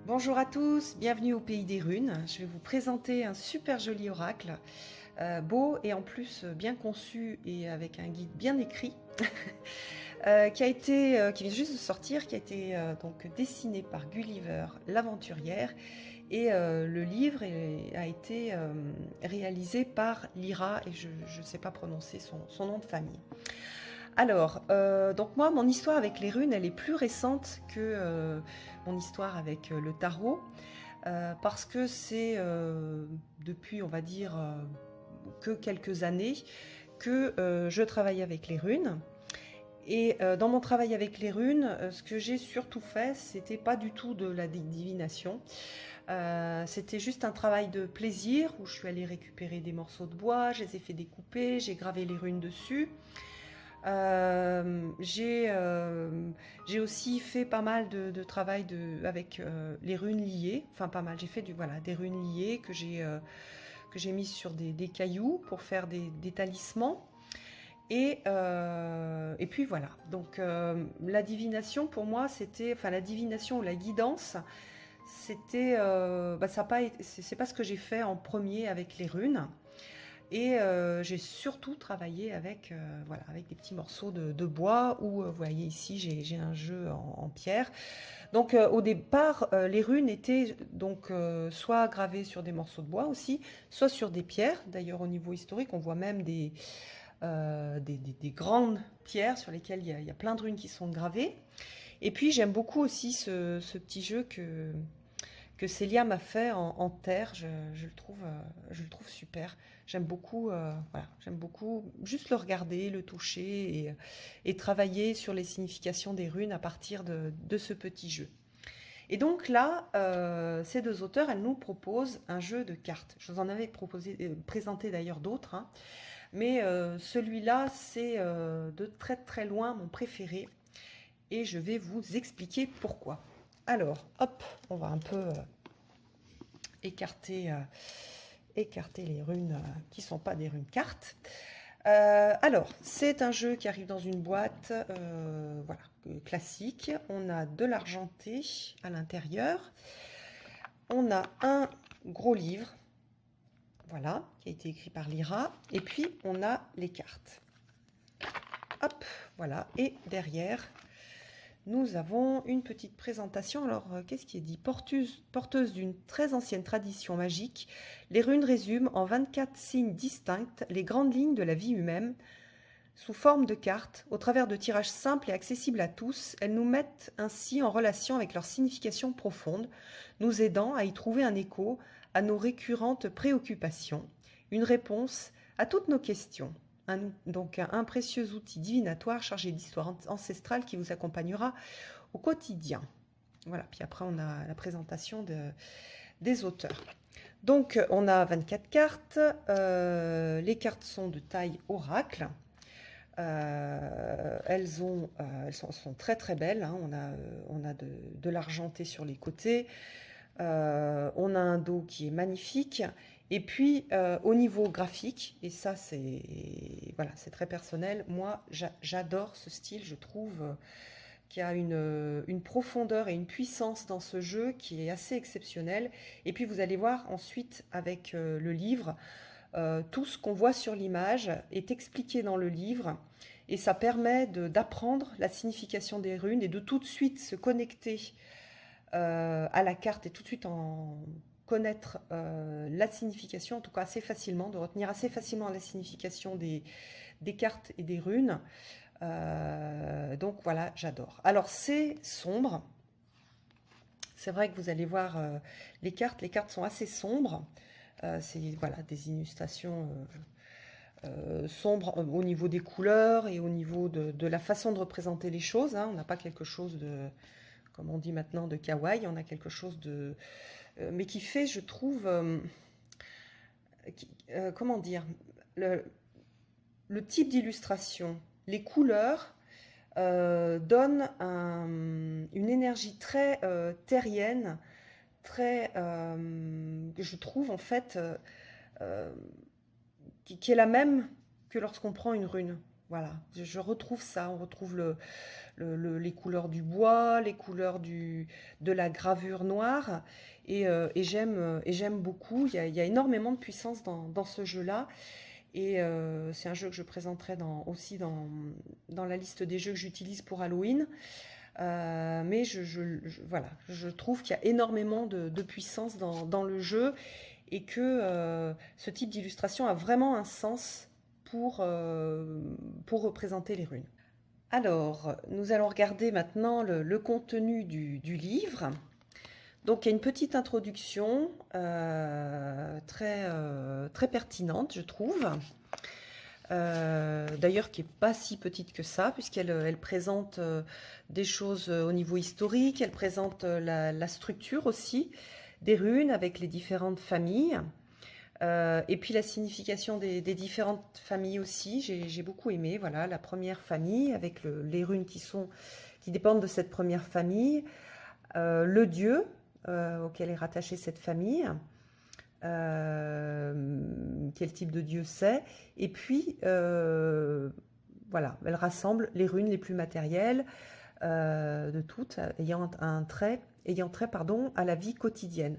Bonjour à tous, bienvenue au pays des runes. Je vais vous présenter un super joli oracle, beau et en plus bien conçu et avec un guide bien écrit, qui vient juste de sortir, qui a été donc dessiné par Gulliver l'aventurière et le livre a été réalisé par Lyra et je ne sais pas prononcer son nom de famille. Alors, donc moi, mon histoire avec les runes, elle est plus récente que mon histoire avec le tarot. Parce que c'est depuis, on va dire, que quelques années que je travaille avec les runes. Et dans mon travail avec les runes, ce que j'ai surtout fait, c'était pas du tout de la divination. C'était juste un travail de plaisir où je suis allée récupérer des morceaux de bois, je les ai fait découper, j'ai gravé les runes dessus. Euh, j'ai euh, j'ai aussi fait pas mal de travail avec les runes liées. Enfin, pas mal. J'ai fait voilà, des runes liées que j'ai mises sur des cailloux pour faire des talismans. Et puis voilà. Donc, la divination, pour moi, c'était. Enfin, la divination ou la guidance, c'était. Bah, c'est pas ce que j'ai fait en premier avec les runes. Et j'ai surtout travaillé avec, voilà, avec des petits morceaux de bois où, vous voyez ici, j'ai un jeu en pierre. Donc au départ, les runes étaient donc soit gravées sur des morceaux de bois aussi, soit sur des pierres. D'ailleurs, au niveau historique, on voit même des grandes pierres sur lesquelles il y a plein de runes qui sont gravées. Et puis j'aime beaucoup aussi ce petit jeu que Célia m'a fait en terre. Je le trouve super. J'aime beaucoup, voilà, j'aime beaucoup juste le regarder, le toucher et travailler sur les significations des runes à partir de ce petit jeu. Et donc là, ces deux auteurs, elles nous proposent un jeu de cartes. Je vous en avais présenté d'ailleurs d'autres, hein, mais celui-là, c'est de très très loin mon préféré et je vais vous expliquer pourquoi. Alors, hop, on va un peu écarter, écarter les runes qui ne sont pas des runes cartes. Alors, c'est un jeu qui arrive dans une boîte voilà, classique. On a de l'argenté à l'intérieur. On a un gros livre, voilà, qui a été écrit par Lyra. Et puis, on a les cartes. Hop, voilà. Et derrière, nous avons une petite présentation. Alors, qu'est-ce qui est dit? Porteuse d'une très ancienne tradition magique, les runes résument en 24 signes distincts les grandes lignes de la vie humaine. Sous forme de cartes, au travers de tirages simples et accessibles à tous, elles nous mettent ainsi en relation avec leur signification profonde, nous aidant à y trouver un écho à nos récurrentes préoccupations, une réponse à toutes nos questions. Donc un précieux outil divinatoire chargé d'histoire ancestrale qui vous accompagnera au quotidien. Voilà, puis après on a la présentation des auteurs. Donc on a 24 cartes, les cartes sont de taille oracle. Elles sont très très belles, hein. On a de l'argenté sur les côtés. On a un dos qui est magnifique. Et puis au niveau graphique, et ça voilà, c'est très personnel, moi j'adore ce style, je trouve qu'il y a une profondeur et une puissance dans ce jeu qui est assez exceptionnelle. Et puis vous allez voir ensuite avec le livre, tout ce qu'on voit sur l'image est expliqué dans le livre et ça permet d'apprendre la signification des runes et de tout de suite se connecter à la carte et tout de suite en connaître la signification, en tout cas assez facilement, de retenir assez facilement la signification des cartes et des runes. Donc voilà, j'adore. Alors c'est sombre. C'est vrai que vous allez voir les cartes sont assez sombres. C'est voilà, des illustrations sombres au niveau des couleurs et au niveau de la façon de représenter les choses, hein. On n'a pas quelque chose de, comme on dit maintenant, de kawaii, on a quelque chose de... mais qui fait, je trouve, comment dire, le, le type d'illustration, les couleurs donnent une énergie très terrienne, très, je trouve en fait, euh, qui est la même que lorsqu'on prend une rune. Voilà, je retrouve ça, on retrouve les couleurs du bois, les couleurs de la gravure noire, et j'aime beaucoup. Il y a énormément de puissance dans ce jeu-là, et c'est un jeu que je présenterai aussi dans la liste des jeux que j'utilise pour Halloween. Mais voilà, je trouve qu'il y a énormément de puissance dans le jeu, et que ce type d'illustration a vraiment un sens pour représenter les runes. Alors, nous allons regarder maintenant le contenu du livre. Donc, il y a une petite introduction très pertinente, je trouve. D'ailleurs, qui n'est pas si petite que ça, puisqu'elle présente des choses au niveau historique, elle présente la structure aussi des runes avec les différentes familles. Et puis la signification des différentes familles aussi, j'ai beaucoup aimé. Voilà, la première famille avec les runes qui dépendent de cette première famille, le dieu auquel est rattachée cette famille, quel type de dieu c'est, et puis voilà, elle rassemble les runes les plus matérielles de toutes, ayant trait à la vie quotidienne.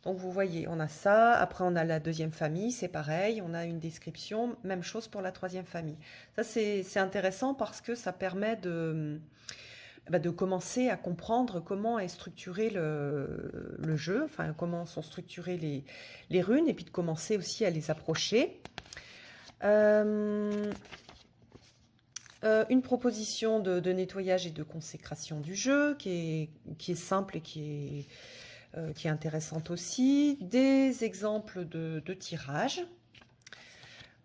Donc vous voyez, on a ça, après on a la deuxième famille, c'est pareil, on a une description, même chose pour la troisième famille. Ça c'est intéressant parce que ça permet de commencer à comprendre comment est structuré le jeu, enfin comment sont structurées les runes, et puis de commencer aussi à les approcher. Une proposition de nettoyage et de consécration du jeu qui est simple et qui est intéressante aussi. Des exemples de tirage.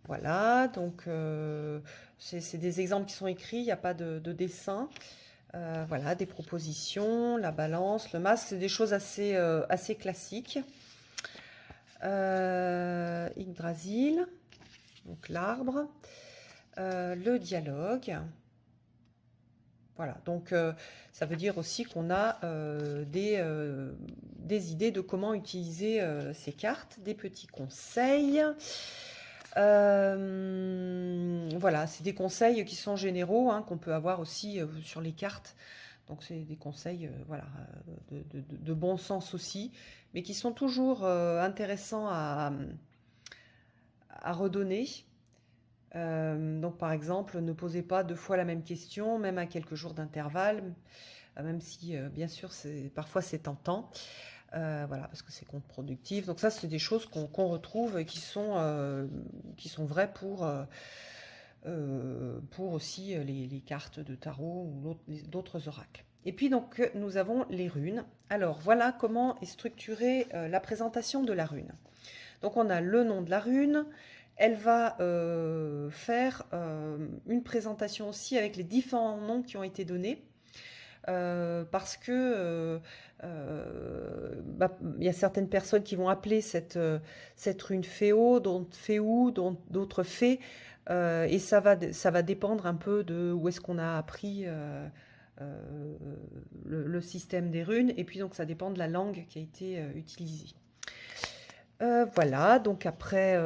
Voilà, donc c'est des exemples qui sont écrits, il n'y a pas de dessin. Voilà, des propositions, la balance, le masque, c'est des choses assez classiques. Yggdrasil, donc l'arbre, le dialogue. Voilà, donc ça veut dire aussi qu'on a des idées de comment utiliser ces cartes, des petits conseils. Voilà, c'est des conseils qui sont généraux, hein, qu'on peut avoir aussi sur les cartes. Donc c'est des conseils voilà, de bon sens aussi, mais qui sont toujours intéressants à redonner. Donc par exemple, ne posez pas 2 fois la même question, même à quelques jours d'intervalle, même si bien sûr parfois c'est tentant. Voilà, parce que c'est contre-productif. Donc ça, c'est des choses qu'on retrouve et qui sont vraies pour aussi les cartes de tarot ou d'autres oracles. Et puis donc nous avons les runes. Alors voilà comment est structurée la présentation de la rune. Donc on a le nom de la rune. Elle va faire une présentation aussi avec les différents noms qui ont été donnés. Parce que il y a certaines personnes qui vont appeler cette rune Féo, d'autres Fée, et ça va dépendre un peu de où est-ce qu'on a appris le système des runes, et puis donc ça dépend de la langue qui a été utilisée. Voilà, donc après,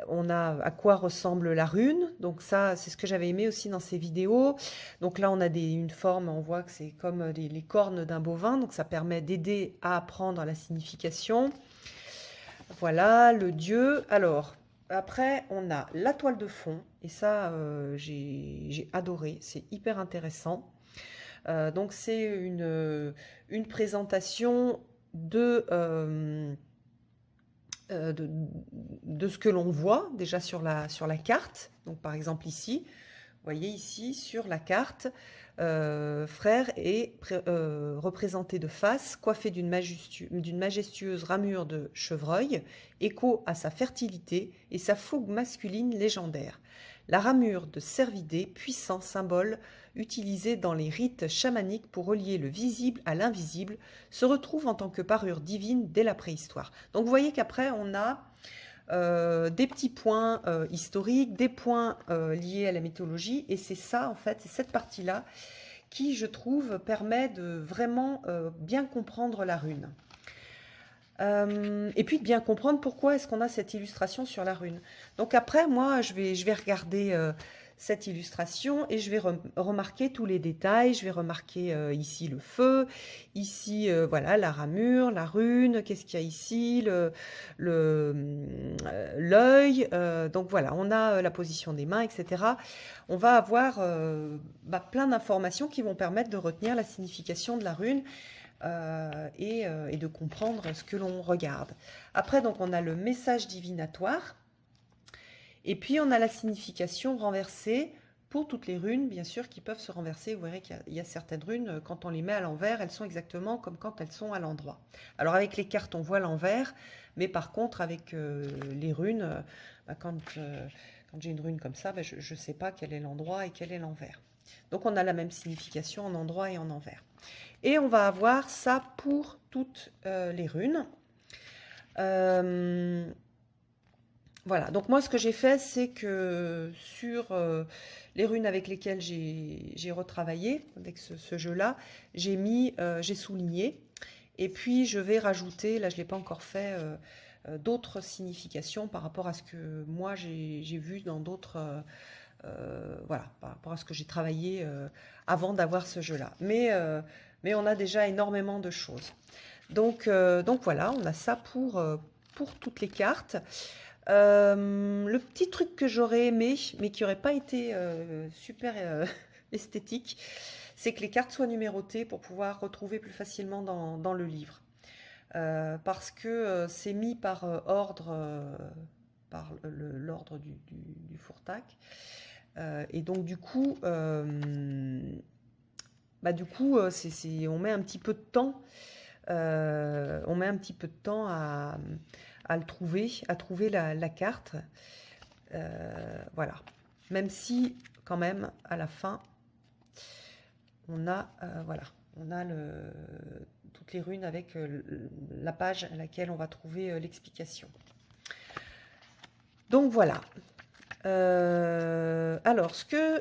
on a à quoi ressemble la rune. Donc ça, c'est ce que j'avais aimé aussi dans ces vidéos. Donc là, on a une forme, on voit que c'est comme les cornes d'un bovin. Donc ça permet d'aider à apprendre la signification. Voilà, le dieu. Alors, après, on a la toile de fond. Et ça, j'ai adoré. C'est hyper intéressant. Donc c'est une présentation de ce que l'on voit déjà sur la carte. Donc par exemple ici, vous voyez ici sur la carte, Frère est représenté de face, coiffé d'une majestueuse ramure de chevreuil, écho à sa fertilité et sa fougue masculine légendaire. La ramure de cervidé, puissant symbole utilisé dans les rites chamaniques pour relier le visible à l'invisible, se retrouve en tant que parure divine dès la préhistoire. Donc vous voyez qu'après on a des petits points historiques, des points liés à la mythologie, et c'est ça en fait, c'est cette partie-là qui, je trouve, permet de vraiment bien comprendre la rune. Et puis de bien comprendre pourquoi est-ce qu'on a cette illustration sur la rune. Donc après, moi, je vais regarder cette illustration et je vais remarquer tous les détails. Je vais remarquer ici le feu, ici voilà la ramure, la rune, qu'est-ce qu'il y a ici, l'œil. Donc voilà, on a la position des mains, etc. On va avoir plein d'informations qui vont permettre de retenir la signification de la rune. Et de comprendre ce que l'on regarde. Après, donc, on a le message divinatoire. Et puis, on a la signification renversée pour toutes les runes, bien sûr, qui peuvent se renverser. Vous verrez qu'il y a certaines runes, quand on les met à l'envers, elles sont exactement comme quand elles sont à l'endroit. Alors, avec les cartes, on voit l'envers. Mais par contre, avec les runes, quand j'ai une rune comme ça, je ne sais pas quel est l'endroit et quel est l'envers. Donc, on a la même signification en endroit et en envers. Et on va avoir ça pour toutes les runes. Voilà, donc moi ce que j'ai fait, c'est que sur les runes avec lesquelles j'ai retravaillé, avec ce jeu-là, j'ai souligné. Et puis je vais rajouter, là je ne l'ai pas encore fait, d'autres significations par rapport à ce que moi j'ai vu dans d'autres... voilà, par rapport à ce que j'ai travaillé avant d'avoir ce jeu-là. Mais on a déjà énormément de choses. Donc voilà, on a ça pour toutes les cartes. Le petit truc que j'aurais aimé, mais qui n'aurait pas été super esthétique, c'est que les cartes soient numérotées pour pouvoir retrouver plus facilement dans le livre. Parce que c'est mis par ordre, par l'ordre du Fourtac. Et donc du coup, on met un petit peu de temps. On met un petit peu de temps à le trouver, à trouver la carte. Voilà. Même si, quand même, à la fin, on a, voilà, on a toutes les runes avec la page à laquelle on va trouver l'explication. Donc voilà. Alors, ce que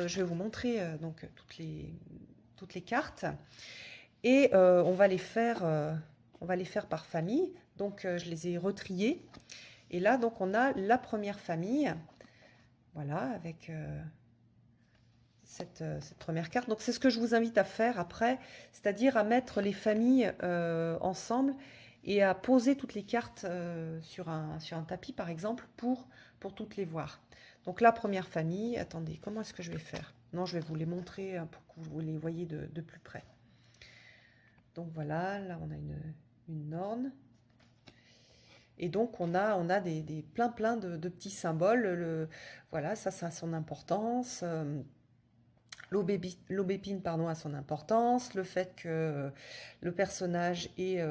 je vais vous montrer, donc toutes les cartes, et on va les faire par famille. Donc, je les ai retriées. Et là, donc, on a la première famille, voilà, avec cette première carte. Donc, c'est ce que je vous invite à faire après, c'est-à-dire à mettre les familles ensemble et à poser toutes les cartes sur un tapis, par exemple, pour toutes les voir. Donc, la première famille, attendez, comment est-ce que je vais faire? Non, je vais vous les montrer pour que vous les voyez de plus près. Donc, voilà, là, on a une norne. Et donc, on a plein de petits symboles. Voilà, ça a son importance. L'aubépine, pardon, a son importance. Le fait que le personnage ait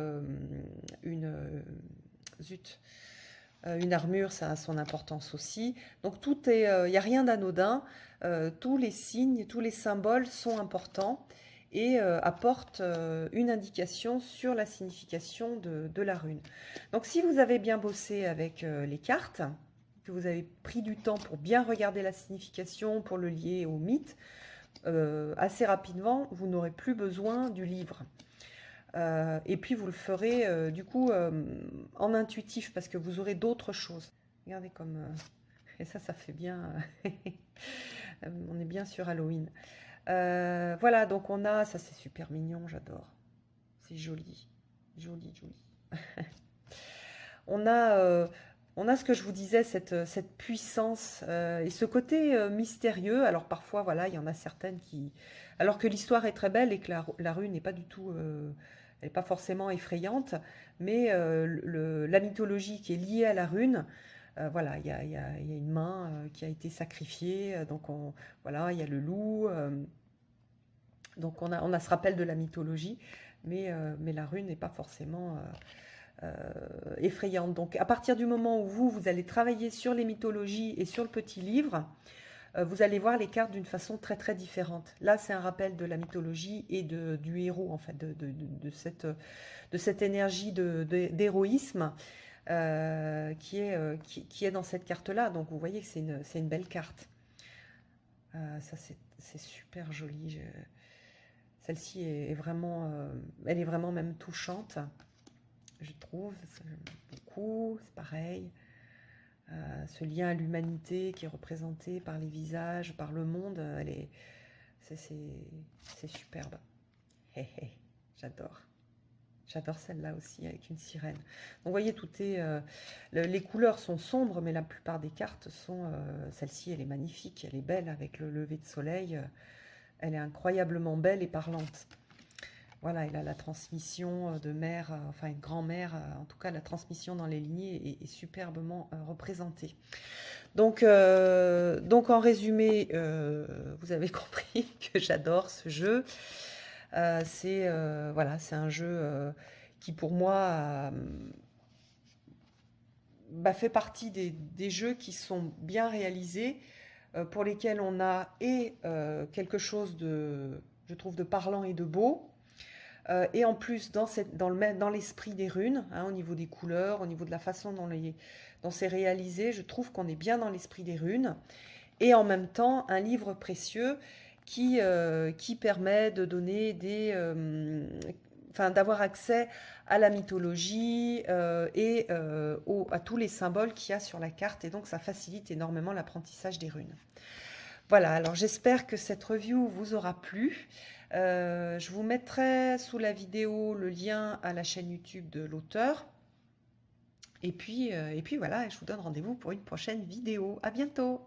une armure, ça a son importance aussi. Donc, il n'y a rien d'anodin. Tous les signes, tous les symboles sont importants et apporte une indication sur la signification de la rune. Donc si vous avez bien bossé avec les cartes, que vous avez pris du temps pour bien regarder la signification, pour le lier au mythe, assez rapidement, vous n'aurez plus besoin du livre. Et puis vous le ferez du coup en intuitif, parce que vous aurez d'autres choses. Regardez comme... et ça fait bien... on est bien sur Halloween. Voilà, donc on a, ça c'est super mignon, j'adore. C'est joli, joli, joli. on a ce que je vous disais, cette puissance et ce côté mystérieux. Alors parfois, voilà, il y en a certaines qui... Alors que l'histoire est très belle et que la rune n'est pas du tout... elle n'est pas forcément effrayante, mais la mythologie qui est liée à la rune... voilà, il y a une main qui a été sacrifiée, donc voilà, il y a le loup, donc on a ce rappel de la mythologie, mais la rune n'est pas forcément effrayante. Donc à partir du moment où vous allez travailler sur les mythologies et sur le petit livre, vous allez voir les cartes d'une façon très très différente. Là, c'est un rappel de la mythologie et du héros, en fait, de cette énergie d'héroïsme. Qui est dans cette carte-là. Donc vous voyez que c'est une belle carte. Ça c'est super joli. Celle-ci est vraiment, elle est vraiment même touchante, je trouve. J'aime beaucoup, c'est pareil. Ce lien à l'humanité qui est représenté par les visages, par le monde, c'est superbe. Hé, hé, j'adore. J'adore celle-là aussi avec une sirène. Donc vous voyez, tout est, les couleurs sont sombres, mais la plupart des cartes sont... celle-ci, elle est magnifique, elle est belle avec le lever de soleil. Elle est incroyablement belle et parlante. Voilà, elle a la transmission de mère, enfin une grand-mère, en tout cas la transmission dans les lignées est superbement représentée. Donc en résumé, vous avez compris que j'adore ce jeu. Voilà, c'est un jeu qui pour moi fait partie des jeux qui sont bien réalisés, pour lesquels on a quelque chose de, je trouve, de parlant et de beau. Et en plus, dans l'esprit des runes, hein, au niveau des couleurs, au niveau de la façon dont c'est réalisé, je trouve qu'on est bien dans l'esprit des runes. Et en même temps, un livre précieux qui permet de donner d'avoir accès à la mythologie et à tous les symboles qu'il y a sur la carte. Et donc, ça facilite énormément l'apprentissage des runes. Voilà, alors j'espère que cette review vous aura plu. Je vous mettrai sous la vidéo le lien à la chaîne YouTube de l'auteur. Et puis voilà, je vous donne rendez-vous pour une prochaine vidéo. À bientôt!